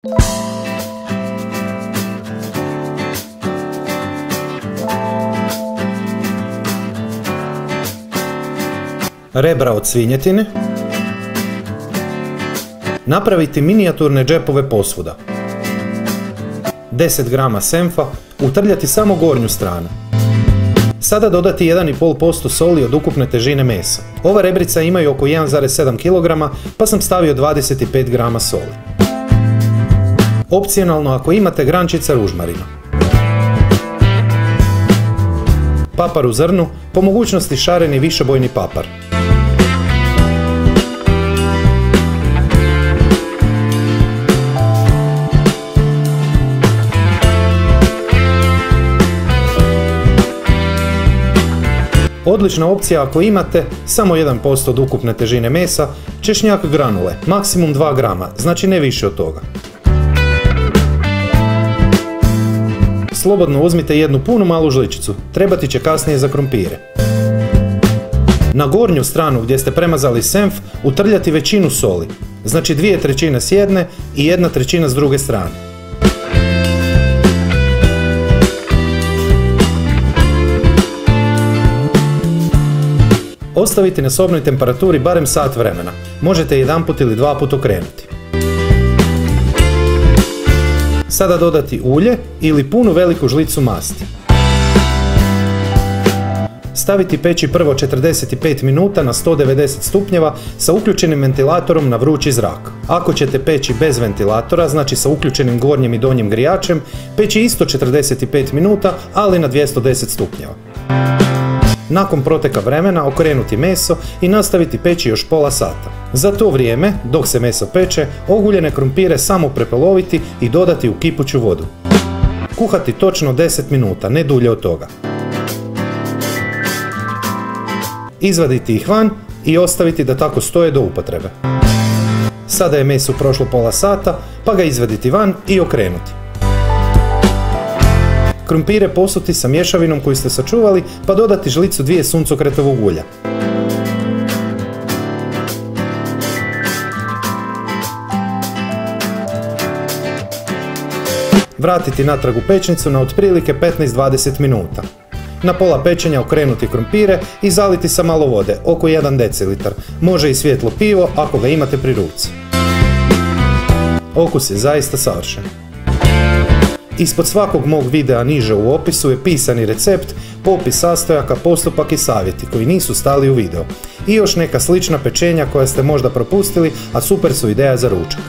Rebra od svinjetine. Napraviti minijaturne džepove posvuda. 10 grama senfa, utrljati samo gornju stranu. Sada dodati 1,5% soli od ukupne težine mesa. Ova rebrica imaju oko 1,7 kg, pa sam stavio 25 grama soli. Opcionalno ako imate grančica ružmarina. Papar u zrnu, po mogućnosti šareni višebojni papar. Odlična opcija ako imate samo 1% od ukupne težine mesa, češnjak granule, maksimum 2 grama, znači ne više od toga. Slobodno uzmite jednu punu malu žličicu, trebati će kasnije za krumpire. Na gornju stranu gdje ste premazali senf utrljati većinu soli, znači 2/3 s jedne i 1/3 s druge strane. Ostaviti na sobnoj temperaturi barem sat vremena. Možete jedanput ili 2 puta okrenuti. Sada dodati ulje ili punu veliku žlicu masti. Staviti peći prvo 45 minuta na 190 stupnjeva sa uključenim ventilatorom na vrući zrak. Ako ćete peći bez ventilatora, znači sa uključenim gornjim i donjim grijačem, peći isto 45 minuta, ali na 210 stupnjeva. Nakon proteka vremena okrenuti meso i nastaviti peći još pola sata. Za to vrijeme, dok se meso peče, oguljene krumpire samo prepoloviti i dodati u kipuću vodu. Kuhati točno 10 minuta, ne dulje od toga. Izvaditi ih van i ostaviti da tako stoje do upotrebe. Sada je meso prošlo pola sata, pa ga izvaditi van i okrenuti. Krumpire posuti sa mješavinom koju ste sačuvali, pa dodati žlicu 2 suncokretovog ulja. Vratiti natrag u pečnicu na otprilike 15-20 minuta. Na pola pečenja okrenuti krumpire i zaliti sa malo vode, oko 1 decilitar. Može i svjetlo pivo ako ga imate pri ruci. Okus je zaista savršen. Ispod svakog mog videa niže u opisu je pisani recept, popis sastojaka, postupak i savjeti koji nisu stali u video. I još neka slična pečenja koja ste možda propustili, a super su ideja za ručak.